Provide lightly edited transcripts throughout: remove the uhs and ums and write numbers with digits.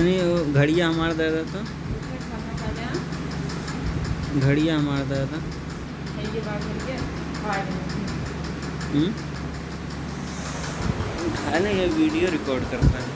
नहीं वो घड़िया हमारा दादा था, घड़िया हमारा दादा था। उठाया ना, ये वीडियो रिकॉर्ड करता है।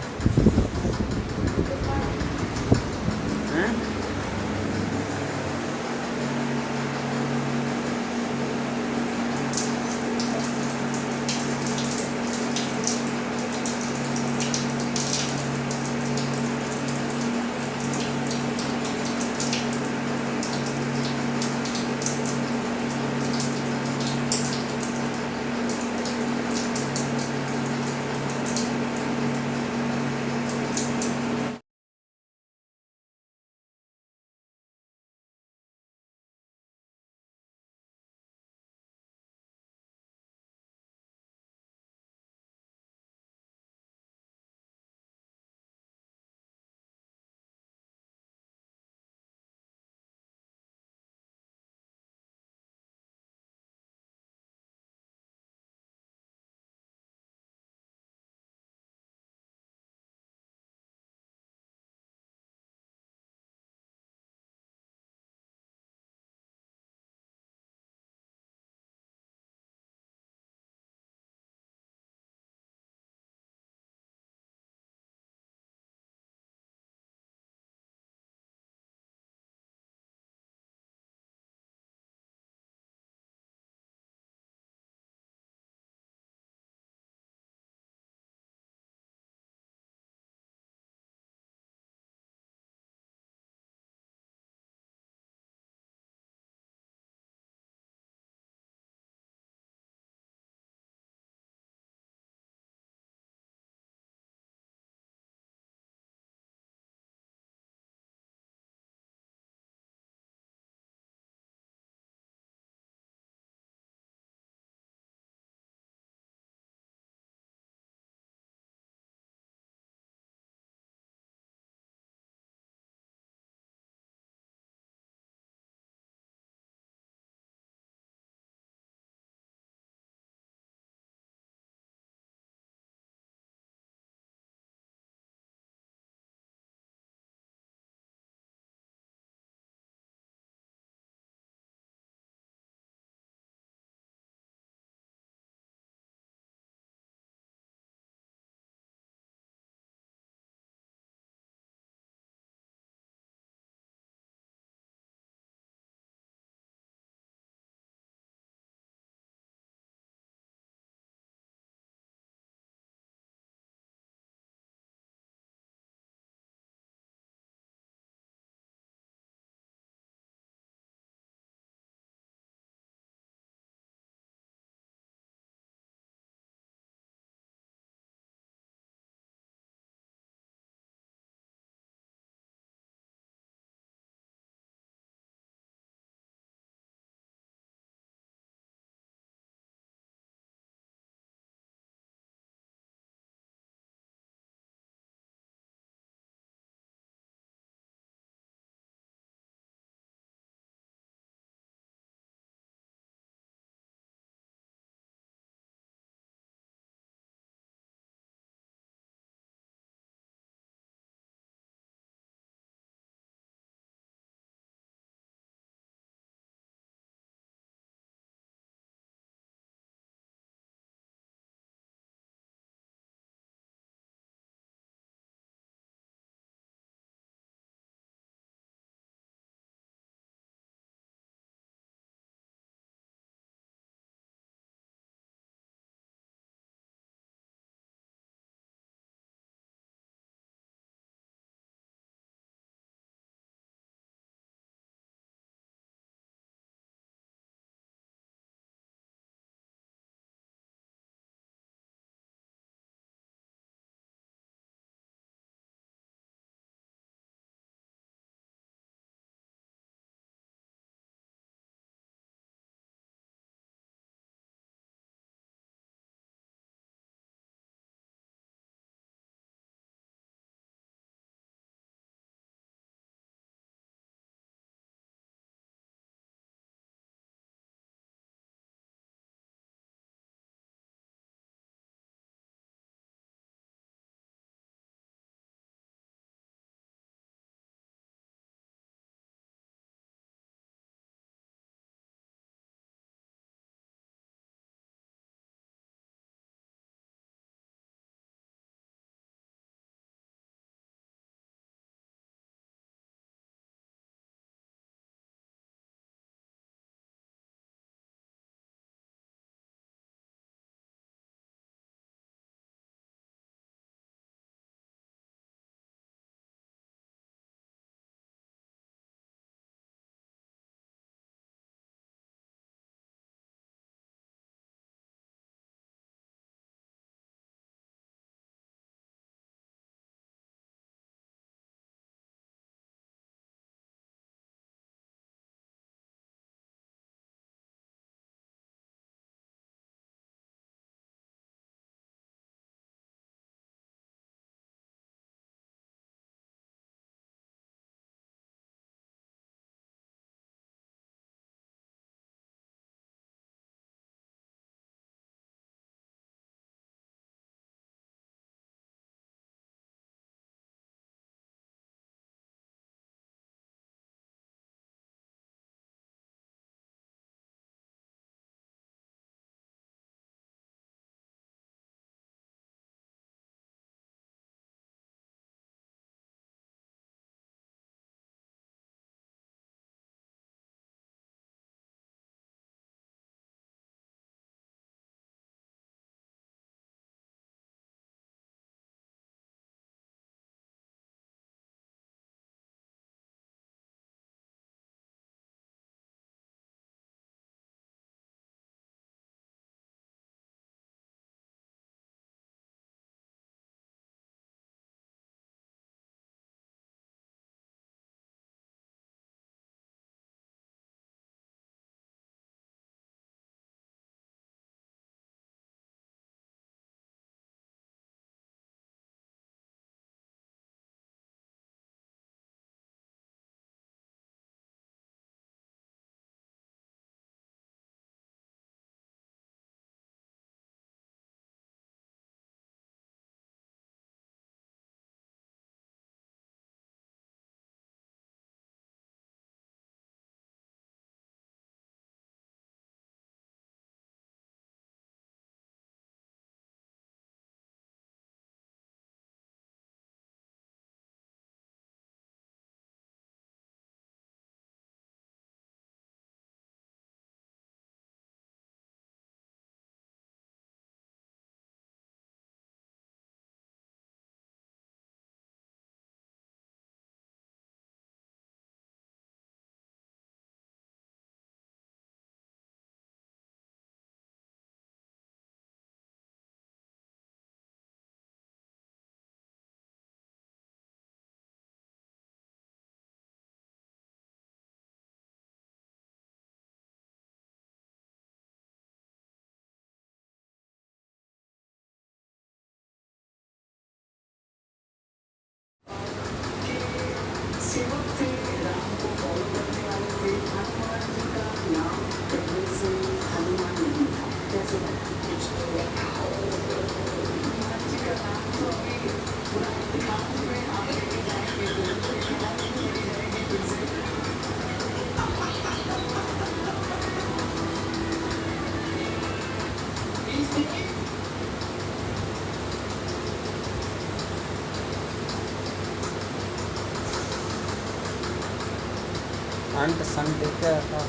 अंट संट क्या था?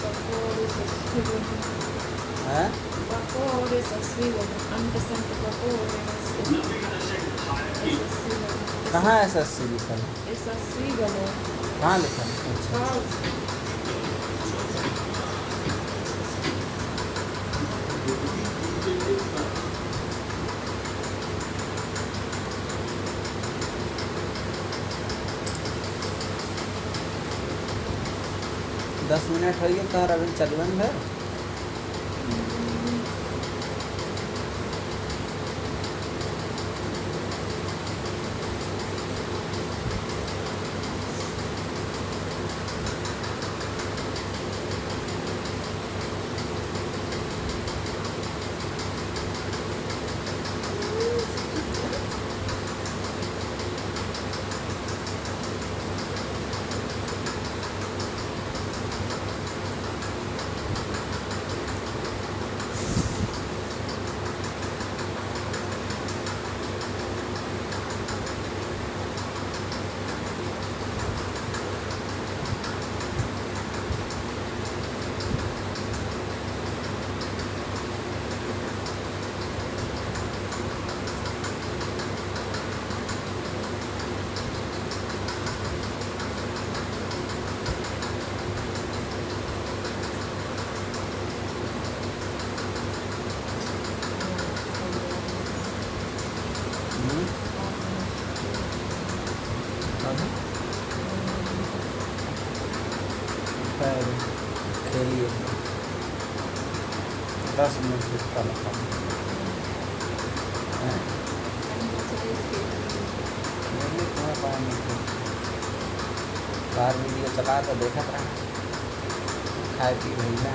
Before is a swivel. है? Before is a swivel. Understand before is a swivel. कहाँ SSC लिखा है? It's a swivel. कहाँ लिखा है? अच्छा। दस मिनट हो गए तो अभी चलवन है। खेलिए 10 मिनट से कल बाहर वीडियो चला तो देखा था खाए पी भैया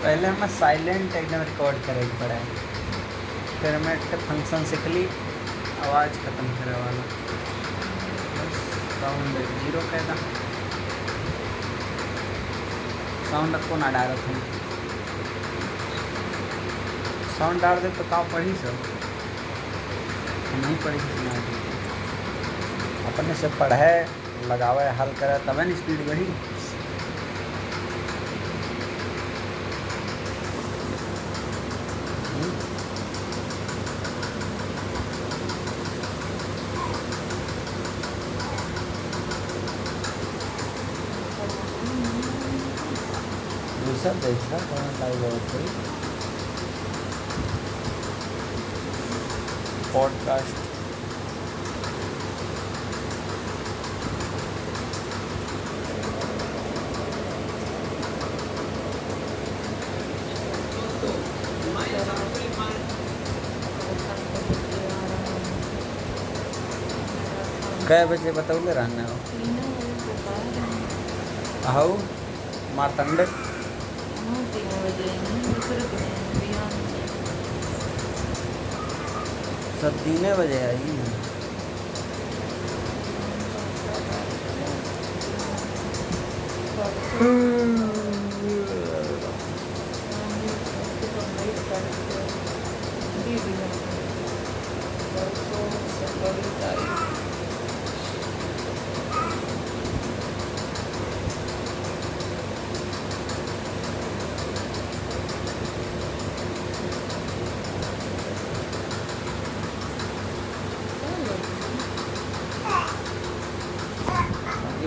पहले हमें साइलेंट एकदम रिकॉर्ड करे पड़ा है फिर हमें फंक्शन सीख ली आवाज़ ख़त्म करे वाला बस साउंड 0 कहता साउंड को ना डाल तुम साउंड डाल दे तो का पढ़ी सब नहीं पढ़ी सुना अपने से पढ़े लगावे हल करे तब न स्पीड बढ़ी सब देखा पॉडकास्ट कै बजे बतौले रहना हो मारतंड सब 3 बजे आई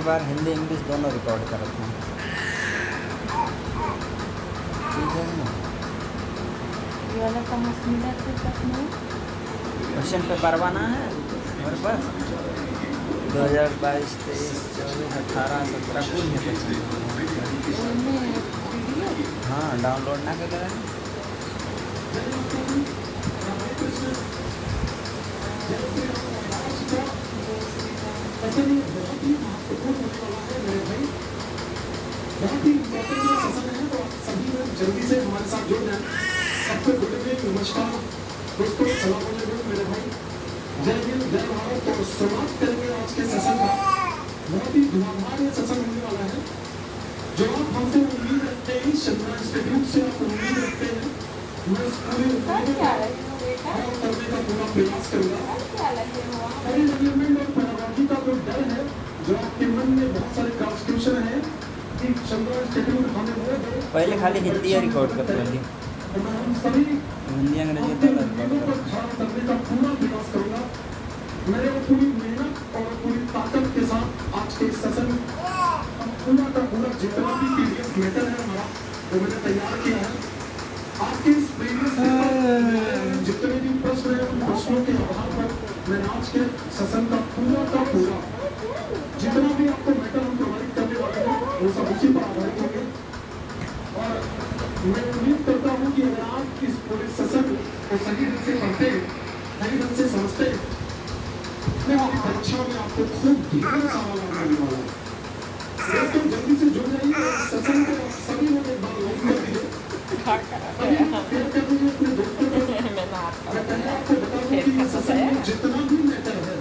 बार हिंदी इंग्लिश दोनों रिकॉर्ड कर रखा हूँ। ठीक है ना? ये वाला कहाँ से मिला था प्रश्न? क्वेश्चन पेपर बना है मेरे पास 2022, 23, 24, 18, 17 कुल है क्वेश्चन। उनमें PDF हाँ डाउनलोड ना कर लेना। जल्दी से हमारे साथ जुड़ जाए। सबसे पहले नमस्कार दोस्तों, सलाम अलैकुम मेरे भाई, जय हिंद जय भारत। और शुरुआत करेंगे आज के सेशन का। बहुत ही धुआंधार ये सेशन होने वाला है। जो आप हमसे उम्मीद रखते हैं, शिमला इंस्टीट्यूट से आप उम्मीद रखते हैं, मैं इस पूरी उम्मीद क्या लगे हो बेटा? और करने का पूरा प्रयास करूंगा। क्या लगे हो आप? अरे डेवलपमेंट और पेडागॉजी का जो डर है, जो आपके मन में बहुत सारे कॉन्स्टिट्यूशन है कि शिमला इंस्टीट्यूट हमें वो दे, पहले खाली हिंदी रिकॉर्ड कर लेंगे, तो मैं उन सभी हिंदी अंग्रेजी आपके दोनों उम्मीदों रिकॉर्ड पर खरा उतरने का पूरा प्रयास करूंगा। मेरे पूरी मेहनत और पूरी ताकत के साथ आज के सेशन पूरा का पूरा जितना भी पीडीएफ मैटर है हमारा, वो मैंने तैयार किया है। आपके इस प्रीवियस पेपर जितने भी प्रश्न हैं, उन प्रश्नों के आधार पर मैंने आज के सेशन का पूरा जितना भी आपको मैटर हम प्रोवाइड करने वाले हैं, वो सब उसी पर आधारित होंगे। और मैं उम्मीद करता हूँ कि अगर आप इस पूरे सेशन को सही ढंग से पढ़ते हैं, सही ढंग से समझते हैं, मैं आपकी परीक्षा में आपको खूब ढेर सारा लाभ मिलने वाला है। दोस्तों जल्दी से जुड़ जाइए। सेशन को सभी लोग एक बार लाइक कर दीजिए, शेयर कर दीजिए अपने दोस्तों को। मैं पहले आपको बता दूं कि इस सेशन में जितना भी मैटर है,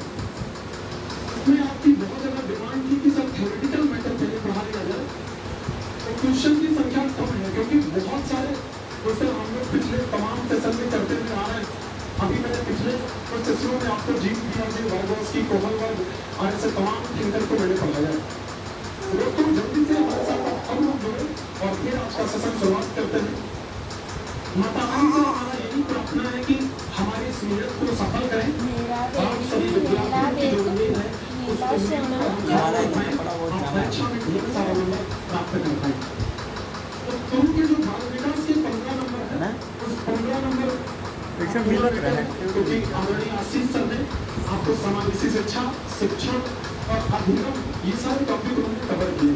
उसमें आपकी बहुत ज़्यादा डिमांड थी कि सब थ्योरेटिकल मैटर पहले पढ़ा लिया जाए। तो क्वेश्चन की संख्या कम है, क्योंकि बहुत सारे क्वेश्चन हम लोग पिछले तमाम सेशन में करते हुए आ रहे हैं। अभी मैंने पिछले कुछ सेशनों में आपको जीन वाइगॉस्की, कोहलबर्ग और ऐसे तमाम थिंकर को मैंने पढ़ाया है। तो दोस्तों जल्दी से हमारे साथ अब लोग जुड़े और फिर आज का सेशन शुरुआत करते हैं। माता रानी से हमारा यही प्रार्थना है कि हमारी इस मेहनत को सफल करें। आप सभी विद्यार्थियों की जो उम्मीद है, उस उम्मीद को हम सफल करें। आप परीक्षा में ढेर सारा नंबर प्राप्त कर पाएं। तो गुरु के जो बाल विकास के 15 नंबर है, उस 15 नंबर क्योंकि आदरणीय आशीष सर ने आपको समावेशी शिक्षा और अधिगम ये सारे टॉपिक उन्होंने कवर किए।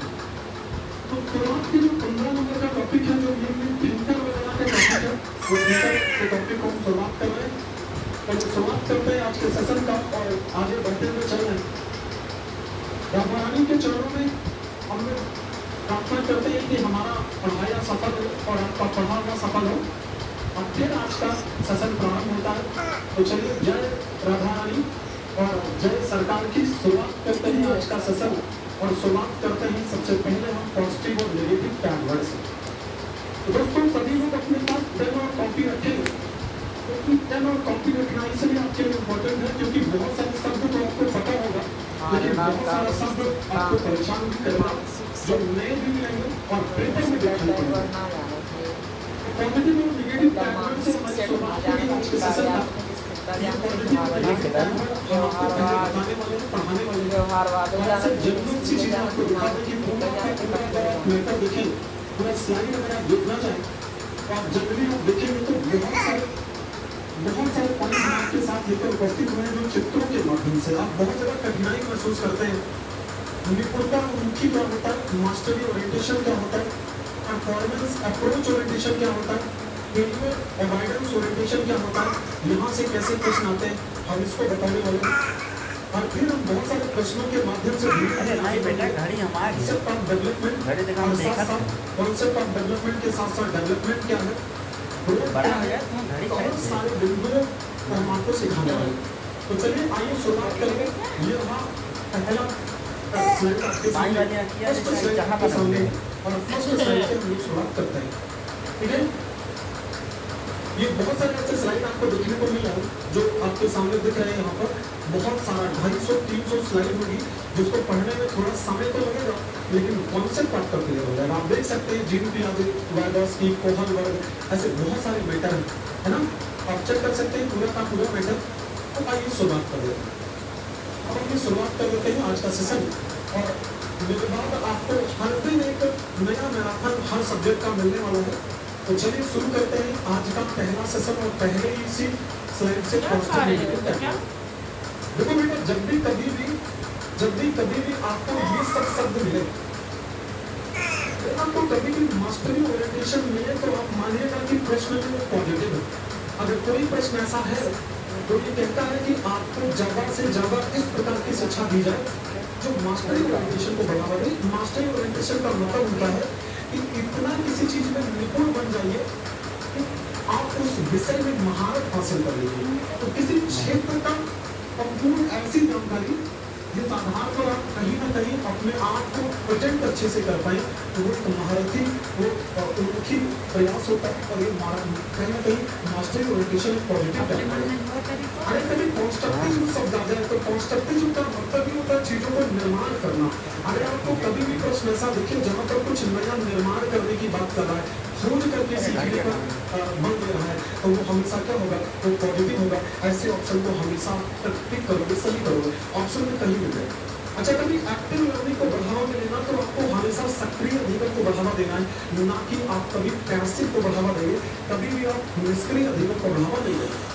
तो शुरुआत के जो 15 नंबर का टॉपिक है, जो ये थिंकर वगैरह का टॉपिक है, वो थिंकर के टॉपिक को हम शुरुआत कर रहे हैं। तो शुरुआत करते हैं आज के सेशन का और आगे बढ़ते हुए चल रहे हैं। राधा रानी के चरणों में हम लोग प्रार्थना करते हैं कि हमारा पढ़ाया सफल हो और आपका पढ़ाना सफल हो। और फिर आज का सेशन प्रारंभ होता है। तो चलिए जय राधा रानी और जय सरकार की शुरुआत करते हैं आज का सेशन। और शुरुआत करते हैं सबसे पहले हम पॉजिटिव और नेगेटिव टैग से। तो दोस्तों सभी लोग अपने पास पेन और कॉपी रखेंगे, क्योंकि पेन और कॉपी रखना इसलिए आपके लिए इम्पोर्टेंट है क्योंकि बहुत सारे शब्द तो आपको पता होगा, लेकिन बहुत सारा शब्द आपको परेशान भी करेगा, जो नए भी मिलेंगे और पेपर में दिखाई पड़ेंगे। पॉजिटिव और नेगेटिव टैग से हमारी शुरुआत करेंगे आज के सेशन का। ये पॉजिटिव और नेगेटिव टैग हम आपको बताने वाले हैं, पढ़ाने वाले हैं। और ऐसे जनरल सी चीजें आपको दिखा दें कि पूरा मैटर देखें, पूरा स्लाइड अगर आप देखना चाहें तो आप जनरली आप देखेंगे तो बहुत सारे पॉइंट आपके साथ लेकर उपस्थित हुए हैं, जो चित्रों के माध्यम से आप बहुत ज़्यादा कठिनाई महसूस करते हैं। निपुणता मुखी क्या होता है, मास्टरी ओरिएंटेशन क्या होता है, परफॉर्मेंस अप्रोच ओरिएंटेशन क्या होता है, फेलियर अवॉइडेंस ओरिएंटेशन क्या होता है, यहाँ से कैसे प्रश्न आते हैं, हम इसको बताने वाले हैं। और फिर हम बहुत सारे प्रश्नों के माध्यम से अरे नहीं बेटा घड़ी हमारी है। कॉन्सेप्ट ऑफ डेवलपमेंट, घड़ी देखा हम देखा था। कॉन्सेप्ट ऑफ डेवलपमेंट के साथ साथ डेवलपमेंट क्या है, बड़ा हो गया तो घड़ी और चाहिए। सारे बिंदुओं को हम आपको सिखाने वाले हैं। तो चलिए आइए शुरुआत करेंगे। ये रहा पहला स्लाइड आपके सामने, फर्स्ट स्लाइड आपके सामने और फर्स्ट स्लाइड से हम शुरुआत करते हैं। ठीक है, ये बहुत सारे ऐसे स्लाइड आपको देखने को मिल रहा है जो आपके सामने दिख रहे हैं। यहाँ पर बहुत सारा 250-300 स्लाइड होगी, जिसको पढ़ने में थोड़ा समय तो लगेगा, लेकिन कॉन्सेप्ट आपका क्लियर हो जाएगा। आप देख सकते हैं जीन वाइगॉस्की, कोहलबर्ग, ऐसे बहुत सारे मैटर है ना, आप चेक कर सकते हैं पूरा का पूरा मैटर। तो आइए शुरुआत कर देते हैं। अब हम शुरुआत कर देते हैं आज का सेशन। और मेरे बाद आपको हर दिन एक नया मैराथन हर सब्जेक्ट का मिलने वाला है। तो चलिए शुरू करते हैं आज का पहला सेशन और पहले ही इसी स्लाइड से देखो बेटा, जब भी कभी भी आपको ये सब शब्द मिले, आपको कभी भी मास्टरी ओरिएंटेशन मिले तो आप मानिएगा कि प्रश्न में पॉजिटिव है। अगर कोई प्रश्न ऐसा है तो ये कहता है कि आपको ज्यादा से ज्यादा इस प्रकार की शिक्षा दी जाए जो मास्टरी ओरिएंटेशन को बढ़ावा दे। मास्टरी ओरिएंटेशन का मतलब होता है कि इतना किसी चीज में निपुण बन जाइए कि आप उस विषय में महारत हासिल कर लीजिए। तो किसी क्षेत्र का संपूर्ण ऐसी जानकारी जिस आधार पर आप कहीं ना कहीं अपने आप को प्रेजेंट अच्छे से कर पाए, तो वो महारथी वो उन्मुखी प्रयास होता है। और ये कहीं ना कहीं मास्टरी ओरिएंटेशन पॉजिटिव है। अरे कभी कंस्ट्रक्टिव शब्द आ जाए तो कंस्ट्रक्टिव का मतलब ही होता है चीजों को निर्माण करना। अगर आपको कभी भी प्रश्न ऐसा दिखे जहाँ पर कुछ नया निर्माण करने की बात कर रहा है, खोज करके सीखने पर बन रहा है, तो वो हमेशा क्या होगा, वो पॉजिटिव होगा। ऐसे ऑप्शन को हमेशा टिक करोगे, सही करोगे, ऑप्शन में कहीं मिल जाए। अच्छा, कभी एक्टिव लर्निंग को बढ़ावा देना तो आपको हमेशा सक्रिय अध्ययन को बढ़ावा देना है, ना कि आप कभी पैसिव को बढ़ावा देंगे। कभी भी आप निष्क्रिय अध्ययन को बढ़ावा नहीं देंगे।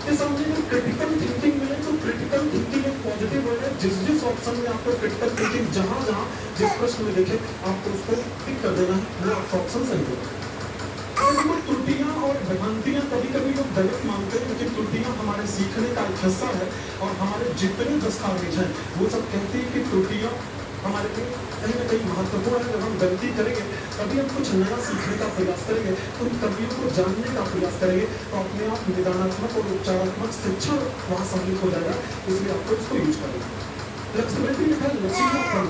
इस समझे में क्रिटिकल थिंकिंग मिले तो क्रिटिकल थिंकिंग एक पॉजिटिव वर्ड है। जिस ऑप्शन में आपको क्रिटिकल थिंकिंग जहां जिस प्रश्न में देखे आपको उसको टिक कर देना है, वो आपका ऑप्शन सही होगा। त्रुटियां और भ्रांतियां कभी कभी लोग गलत मानते हैं, लेकिन त्रुटियां हमारे सीखने का एक हिस्सा है। और हमारे जितने दस्तावेज हैं वो सब कहते हैं कि त्रुटियां हमारे लिए कहीं ना कहीं महत्वपूर्ण है। जब हम गलती करेंगे तभी हम कुछ नया सीखने का प्रयास करेंगे, उन कमियों को जानने का प्रयास करेंगे, तो अपने आप निदानात्मक और उपचारात्मक शिक्षा वहाँ सम्मिलित हो जाएगा। इसलिए आपको इसको यूज करेंगे। फ्लेक्सिबिलिटी लिखा है, लचीलापन।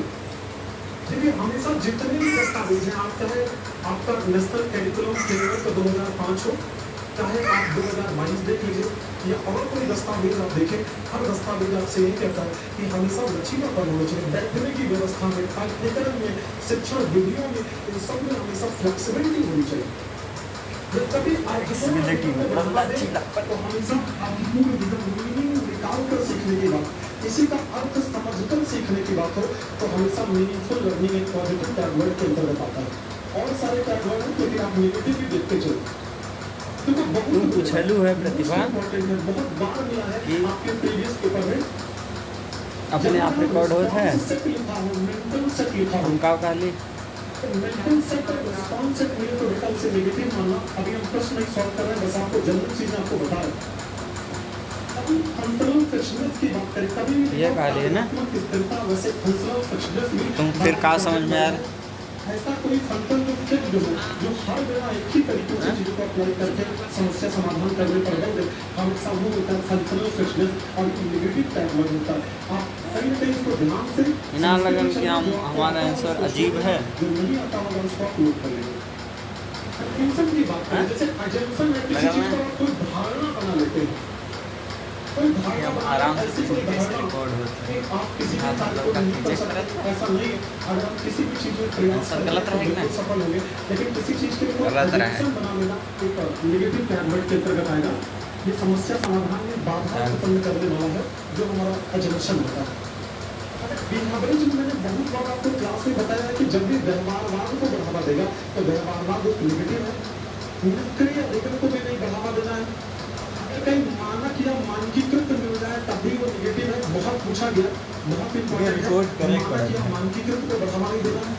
देखिए, हमेशा जितने भी दस्तावेज हैं, आप चाहे आपका नेशनल करिकुलम फ्रेमवर्क 2005 हो, चाहे आप 2022 देख लीजिए, या और कोई दस्तावेज आप देखें, हर दस्तावेज आपसे यही कहता है कि हमेशा लचीलापन होना चाहिए। बैठने की व्यवस्था में, पाठ्यक्रम में, शिक्षण विधियों में, इन सब में हमेशा फ्लेक्सिबिलिटी होनी चाहिए। जब कभी फ्लेक्सिबिलिटी मतलब लचीलापन, तो हमेशा आपकी पूरी मीनिंग निकाल कर सीखने की बात, किसी का अर्थ समझकर सीखने की बात हो, तो हमेशा मीनिंगफुल लर्निंग एक पॉजिटिव टैगवर्ड के अंतर्गत आता है। और सारे टैगवर्ड हैं, लेकिन आप नेगेटिव भी देखते चलो। तो बहुत उछलू है प्रतिभा बहुत बार मिला है आपके प्रीवियस पेपर में अपने आप रिकॉर्ड होता है। मेंटल सेट लिखा हो, उनका काली मेंटल सेट और रिस्पॉन्स सेट मिले तो बेटा उसे नेगेटिव मानना। अभी हम प्रश्न नहीं सॉल्व कर रहे हैं, बस आपको जनरल चीजें आपको बता रहे हैं। अभी फंक्शनल फिटनेस की बात करें, कभी ये काली है ना, स्थिरता, वैसे फंक्शनल फिटनेस में तुम फिर कहाँ समझ में आ रहा? ऐसा कोई फंक्शन जो फिक्स्ड हो, जो हर जगह एक ही तरीके से चीजों को अप्लाई करके समस्या समाधान करने पर बल दे, हमेशा वो होता है फंक्शनल फिटनेस। और नेगेटिव टैगवर्ड होता है। आप कहीं ना कहीं इसको ध्यान से इना लगन कि हमारा आंसर अजीब है। जो नहीं आता होगा उसको आप नोट कर लेंगे। कंक्लूजन की बात करें, जैसे अजम्पशन है, किसी चीज पर आप कोई धारणा बना लेते हैं, कोई धारणा आराम ऐसी से कोई धारणा रिकॉर्ड होता है। कि आप किसी भी कार्य को नहीं कर सकते, ऐसा नहीं है। अगर आप किसी भी चीज में प्रयास आंसर गलत करेंगे रहेगा तो सफल होंगे, लेकिन किसी चीज के ऊपर गलत रहा है। assumption बना लेना एक नेगेटिव टैगवर्ड के अंतर्गत आएगा। ये समस्या समाधान में बाधा उत्पन्न करने वाला है, जो हमारा अजम्पशन होता है। बिहेवियरिज्म मैंने बहुत बार आपको क्लास में बताया है कि जब भी व्यवहारवाद को बढ़ावा देगा तो व्यवहारवाद एक नेगेटिव है। निष्क्रिय अध्ययन को भी नहीं बढ़ावा देना है। अगर कहीं मानक या मानकीकृत मिल जाए तब भी वो नेगेटिव है। बहुत पूछा गया, बहुत इंपॉर्टेंट है, मानक या मानकीकृत को बढ़ावा नहीं देना है।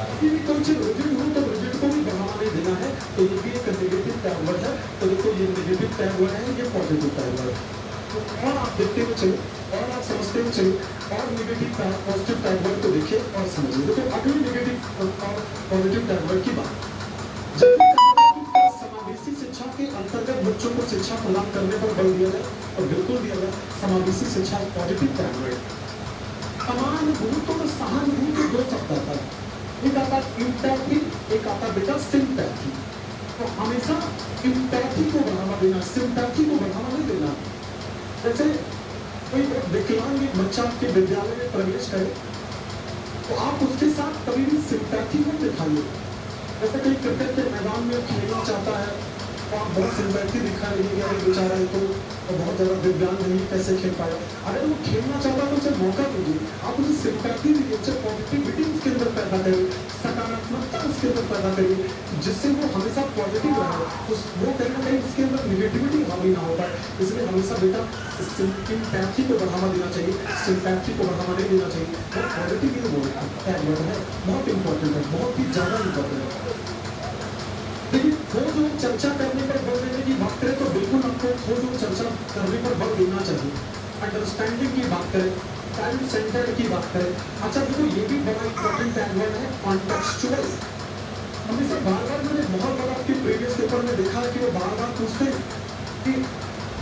यदि भी कोई चीज रिजिड हो तो रिजिड को भी बढ़ावा नहीं देना है, तो ये भी एक नेगेटिव टैगवर्ड है। तो देखो, ये नेगेटिव टैगवर्ड है, ये पॉजिटिव टैगवर्ड है। तो और आप देखते हुए चलो, और आप समझते हुए चलो, और नेगेटिव पॉजिटिव टैगवर्ड को देखिए और समझिए। देखो, अगली नेगेटिव और पॉजिटिव टैगवर्ड की बात, समावेशी शिक्षा के अंतर्गत बच्चों को शिक्षा प्रदान करने पर बल दिया जाए, और बिल्कुल दिया जाए। समावेशी शिक्षा पॉजिटिव टैगवर्ड। समानुभूति और सहानुभूति दो शब्द आता है, एक आता है इम्पैथी, एक आता बेटा सिंपैथी। तो हमेशा इम्पैथी को बढ़ावा देना, सिंपैथी को बढ़ावा नहीं देना। जैसे कोई विकलांग एक बच्चा आपके विद्यालय में प्रवेश करे तो आप उसके साथ कभी भी सिंपैथी को दिखाइए। जैसे कोई क्रिकेट के मैदान में खेलना चाहता है तो आप बहुत सिंपैथी दिखा रही है कि अरे बेचारा ये तो बहुत ज़्यादा दिव्यांग नहीं, कैसे खेल पाएगा। अगर वो खेलना चाहता है तो उसे मौका दीजिए, आप उसे सिंपैथी दीजिए, उसे पॉजिटिविटी उसके अंदर पैदा करिए, सकारात्मकता उसके अंदर पैदा करिए, जिससे वो हमेशा पॉजिटिव रहे। वो कहीं ना कहीं उसके अंदर निगेटिविटी हावी ना हो पाए। इसलिए हमेशा बेटा सिंपैथी को बढ़ावा देना चाहिए, सिंपैथी को बढ़ावा नहीं देना चाहिए। और पॉजिटिव ये वर्ड है, बहुत इंपॉर्टेंट है, बहुत ही ज़्यादा इंपॉर्टेंट है। लेकिन वो जो चर्चा करने पर बल देने की बात करें तो बिल्कुल आपको वो जो चर्चा करने पर बल देना चाहिए। अंडरस्टैंडिंग की बात करें, टाइम सेंटर्ड की बात करें। अच्छा देखो ये भी बड़ा इंपॉर्टेंट टैगलाइन है, कॉन्टेक्सचुअल। हमेशा बार बार मैंने बहुत बार आपके प्रीवियस पेपर में देखा है कि वो बार बार पूछते हैं कि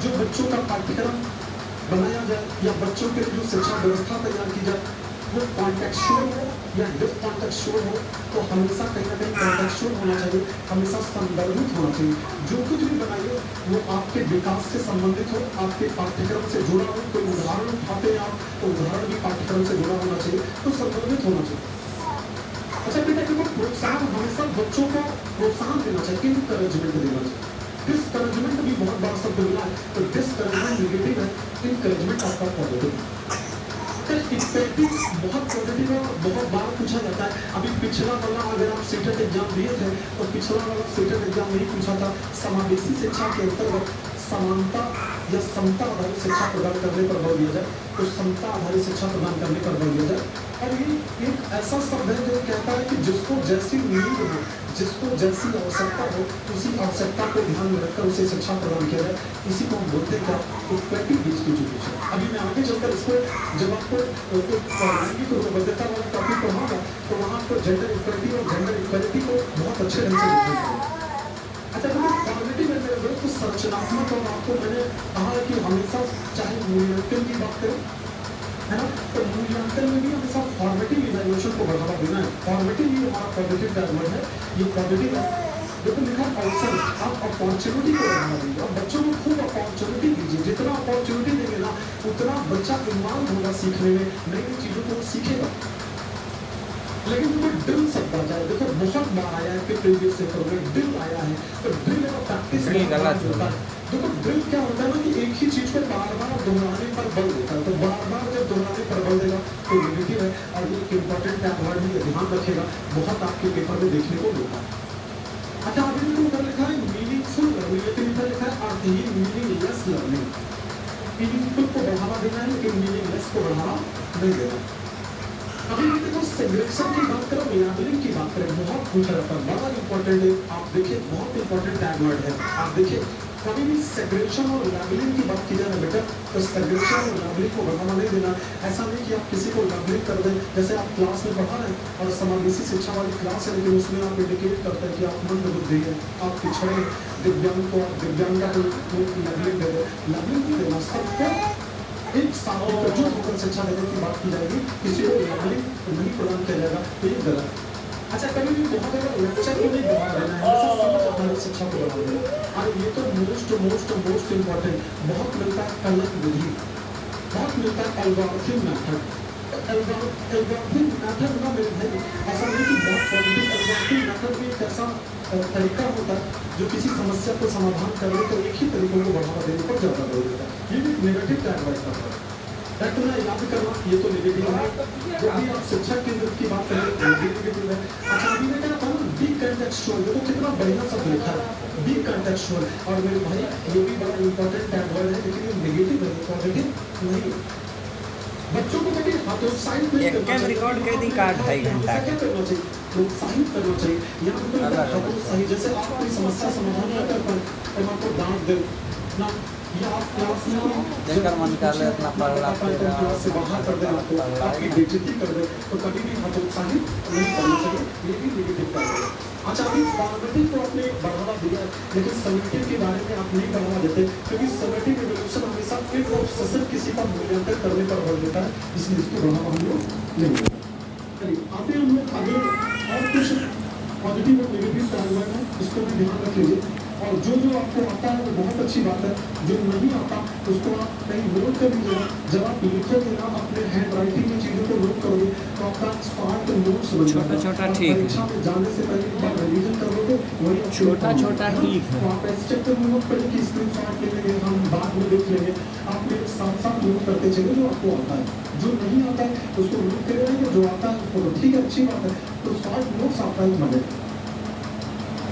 जो बच्चों का पाठ्यक्रम बनाया जाए या बच्चों के लिए जो शिक्षा व्यवस्था तैयार की जाए वो कॉन्टेक्सचुअल हो या डिसकॉन्टेक्सचुअल हो, तो हमेशा कहीं ना कहीं कॉन्टेक्सचुअल होना चाहिए, हमेशा संदर्भित होना चाहिए। जो कुछ भी बनाइए वो आपके विकास से संबंधित हो, आपके पाठ्यक्रम से जुड़ा हो। कोई उदाहरण उठाते हैं आप तो उदाहरण भी पाठ्यक्रम से जुड़ा होना चाहिए, तो संदर्भित होना चाहिए। अच्छा बेटा देखो प्रोत्साहन, हमेशा बच्चों को प्रोत्साहन देना चाहिए, इनकरेजमेंट देना चाहिए। डिसकरेजमेंट भी बहुत बड़ा शब्द मिला है, तो डिसकरेजमेंट नेगेटिव है, इनकरेजमेंट आपका पॉजिटिव है। इक्वेटिव बहुत पॉजिटिव है, बहुत बार पूछा जाता है। अभी पिछला वाला अगर आप सीटेट एग्जाम दिए थे तो पिछला वाला सीटेट एग्जाम नहीं पूछा था, समावेशी शिक्षा के अंतर्गत समानता या समता आधारित शिक्षा प्रदान करने पर बल दिया जाए, तो समता आधारित शिक्षा प्रदान करने पर बल दिया जाए। और ये एक ऐसा शब्द है जो कहता है कि जिसको जैसी नीड हो, जिसको जैसी आवश्यकता हो, उसी आवश्यकता को ध्यान में रखकर उसे शिक्षा प्रदान किया जाए। इसी को हम बोलते हैं क्या, इक्विटी बेस्ड एजुकेशन। अभी मैं आगे चलकर इसको जब आपको लैंगिक वैधता वाला टॉपिक पढ़ाऊंगा तो वहाँ आपको जेंडर इक्वलिटी और जेंडर इक्वलिटी को बहुत अच्छे ढंग से देखना। अच्छा देखो फॉर्मेटिव है मेरे दोस्त, तो संरचनात्मक, और आपको मैंने कहा है कि हमेशा चाहे मूल्यांकन की बात करें है ना, तो मूल्यांकन में भी हमेशा फॉर्मेटिव इवैल्यूएशन को बढ़ावा देना है। फॉर्मेटिव ही हमारा पॉजिटिव टर्म है, ये पॉजिटिव है। देखो लिखा अवसर, आप अपॉर्चुनिटी को बढ़ावा दीजिए और बच्चों को खूब अपॉर्चुनिटी दीजिए। जितना अपॉर्चुनिटी देंगे ना उतना बच्चा इन्वॉल्व होगा सीखने में, नई नई चीज़ों को सीखेगा। लेकिन देखो ड्रिल शब्द आ जाए, देखो बहुत बार आया है कि प्रीवियस पेपर में ड्रिल आया है, तो ड्रिल और प्रैक्टिस गलत होता है। देखो ड्रिल क्या होता है ना कि एक ही चीज को बार बार दोहराने पर बल देता है, तो बार बार जब दोहराने पर बल देगा तो नेगेटिव है। और ये इंपॉर्टेंट टैग वर्ड है, ध्यान रखेगा, बहुत आपके पेपर में देखने को मिलता है। अच्छा अभी तो ऊपर लिखा है मीनिंगफुल लर्निंग, लेकिन इधर लिखा है अर्थहीन मीनिंगलेस लर्निंग। मीनिंगफुल को बढ़ावा देना है लेकिन मीनिंगलेस को बढ़ावा नहीं देना। अभी देखो सेग्रेगेशन की बात करें, लेबलिंग की बात करें, बहुत पूछा जाता है, बड़ा इंपॉर्टेंट है। आप देखिए बहुत इंपॉर्टेंट टैग वर्ड है। आप देखिए कभी भी सेग्रेगेशन और लेबलिंग की बात की जाए ना बेटा, तो सेग्रेगेशन और लेबलिंग को बढ़ावा नहीं देना। ऐसा नहीं कि आप किसी को लेबलिंग कर दें, जैसे आप क्लास में पढ़ा रहे हैं और समावेशी शिक्षा वाली क्लास है लेकिन उसमें आप इंडिकेट करते हैं कि आप मंदबुद्धि है, आप पिछड़े, दिव्यांग को आप दिव्यांगा को लेबलिंग दे दो। लेबलिंग नहीं देना, सबको एक साथ एकजुट होकर शिक्षा देने की बात की जाएगी, किसी को लेबलिंग नहीं प्रदान किया जाएगा, तो ये गलत है। अच्छा कभी भी बहुत ज़्यादा लेक्चर को नहीं बढ़ा देना है, हमेशा समझ आधारित शिक्षा को बढ़ा देना। और ये तो मोस्ट इम्पॉर्टेंट, बहुत मिलता है कलक विधि, बहुत मिलता है एल्गोरिथम मेथड। एल्गोरिथम मेथड ना मेरे भाई, ऐसा नहीं कि बहुत पॉजिटिव, एल्गोरिथम मेथड भी एक ऐसा तरीका होता है जो किसी समस्या को समाधान करने को एक ही तरीकों को बढ़ावा देने पर ज़्यादा जोर देता है। ये भी नेगेटिव टैग वर्ड करता है। तुम्हें याद करना, ये तो नेगेटिव है। जब भी आप शिक्षा केंद्र की बात करें नेगेटिव है। अच्छा अभी मैं क्या कहूँ, बी कंटेक्चुअल, देखो कितना बढ़िया शब्द लिखा है, बी कंटेक्चुअल। और मेरे भाई ये भी बड़ा इंपॉर्टेंट टैग वर्ड है, लेकिन ये नेगेटिव है, पॉजिटिव नहीं है। बच्चों को कभी हतोत्साहित नहीं करना चाहिए। रिकॉर्ड कर दी का 2.5 घंटा क्या करना चाहिए, प्रोत्साहित करना चाहिए। यहाँ पर हतोत्साहित, जैसे आप कोई समस्या समाधान न कर पाए और आपको डांट दे ना, या आप क्लास में देखकर मन कर ले इतना पढ़ क्लास से बाहर कर दे, आपको आपकी बेइज्जती कर दे, तो कभी भी हतोत्साहित नहीं करना चाहिए। ये भी नेगेटिव टैग है। अच्छा अभी फॉर्मेटिव को आपने बढ़ावा दिया, लेकिन समेटिव के बारे में आप नहीं बढ़ावा देते, क्योंकि समेटिव इवैल्यूएशन हमेशा एक ऑब्सेशन किसी का मूल्यांकन करने पर बल देता है, इसलिए इसको बढ़ावा हम लोग नहीं देते। चलिए आते हम लोग आगे, और कुछ पॉजिटिव और नेगेटिव टैग वर्ड है, इसको भी ध्यान रख लीजिए। और जो जो आपको आता है वो बहुत अच्छी बात है, जो नहीं आता उसको आप कहीं नोट कर लीजिएगा। जब आप लिखोगे ना अपने हैंड राइटिंग में चीज़ों को नोट करोगे तो आपका स्मार्ट नोट्स बन जाएगा। छोटा-छोटा और ठीक है। परीक्षा में जाने से पहले एक बार रिवीजन कर लोगे वही आपके लिए काम छोटा-छोटा आएगा। ठीक है। तो आप ऐसे चक्कर में मत पड़े कि स्क्रीनशॉट ले लेंगे, हम बाद में देख लेंगे। आप मेरे साथ साथ नोट करते चलिए जो आपको आता है, जो नहीं आता है उसको नोट करिएगा, कि जो आता है उसको तो ठीक है, अच्छी बात है, तो शॉर्ट नोट्स आपका ही बने।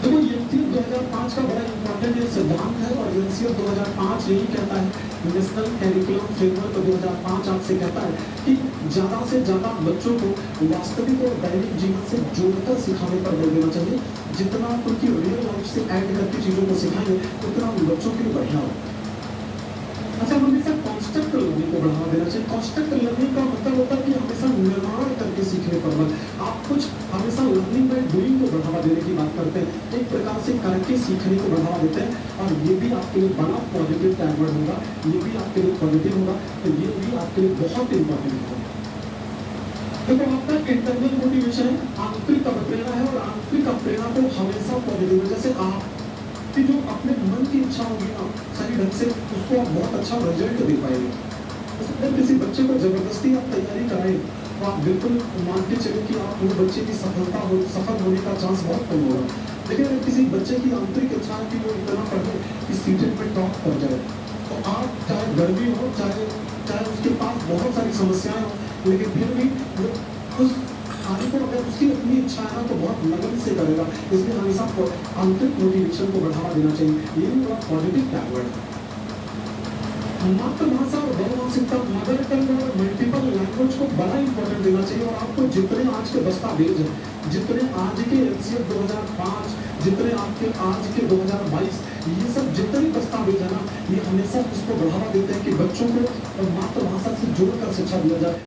देखो यूपीएससी 2005 का बड़ा इंपॉर्टेंट ये सिद्धांत है और एनसीएफ 2005 यही कहता है, नेशनल करिकुलम फ्रेमवर्क 2005 आपसे कहता है कि ज़्यादा से ज़्यादा बच्चों को वास्तविक और दैनिक जीवन से जोड़कर सिखाने पर बल देना चाहिए। जितना आप उनकी रियल लाइफ से ऐड करके चीज़ों को सिखाएंगे उतना उन बच्चों के लिए बढ़िया हो। अच्छा, हमेशा कॉन्स्ट्रक्ट लर्निंग को बढ़ावा देना चाहिए। कॉन्स्ट्रक्ट लर्निंग का मतलब होता है कि हमेशा निर्माण करके सीखने पर बल। आप कुछ हमेशा लर्निंग बाय डूइंग को बढ़ावा देने की बात करते हैं, एक प्रकार से करके सीखने को बढ़ावा देते हैं और ये भी आपके लिए बड़ा पॉजिटिव टैगवर्ड होगा, ये भी आपके लिए पॉजिटिव होगा, तो ये भी आपके लिए बहुत इंपॉर्टेंट होगा। देखो आपका इंटरनल मोटिवेशन है, आंतरिक प्रेरणा है और आंतरिक प्रेरणा को हमेशा पॉजिटिव है। जैसे आप कि जो अपने मन की इच्छा होगी ना सही ढंग से उसको आप बहुत अच्छा रिजल्ट दे पाएंगे। अगर किसी बच्चे को जबरदस्ती आप तैयारी कराएं तो आप बिल्कुल मान के चले कि आप वो बच्चे की सफल होने का चांस बहुत कम होगा। लेकिन अगर किसी बच्चे की आंतरिक इच्छा है कि वो इतना पढ़े कि सीटेट में टॉप कर जाए, तो आप चाहे गर्मी हो चाहे उसके पास बहुत सारी समस्याएं हो, लेकिन फिर भी वो उस आगे को अगर उसकी अपनी इच्छा है ना तो बहुत लगन से करेगा। इसलिए हमेशा आंतरिक मोटिवेशन को बढ़ावा देना चाहिए, ये भी बड़ा पॉजिटिव टैगवर्ड है। मातृभाषा और बहुभाषिकता, मदर टंग और मल्टीपल लैंग्वेज को बड़ा इंपॉर्टेंट देना चाहिए। और आपको जितने आज के दस्तावेज हैं, जितने आज के एनसीएफ 2005, जितने आपके आज के 2022, ये सब जितने दस्तावेज है ना, ये हमेशा इसको बढ़ावा देते हैं कि बच्चों को मातृभाषा से जोड़कर शिक्षा दिया जाए।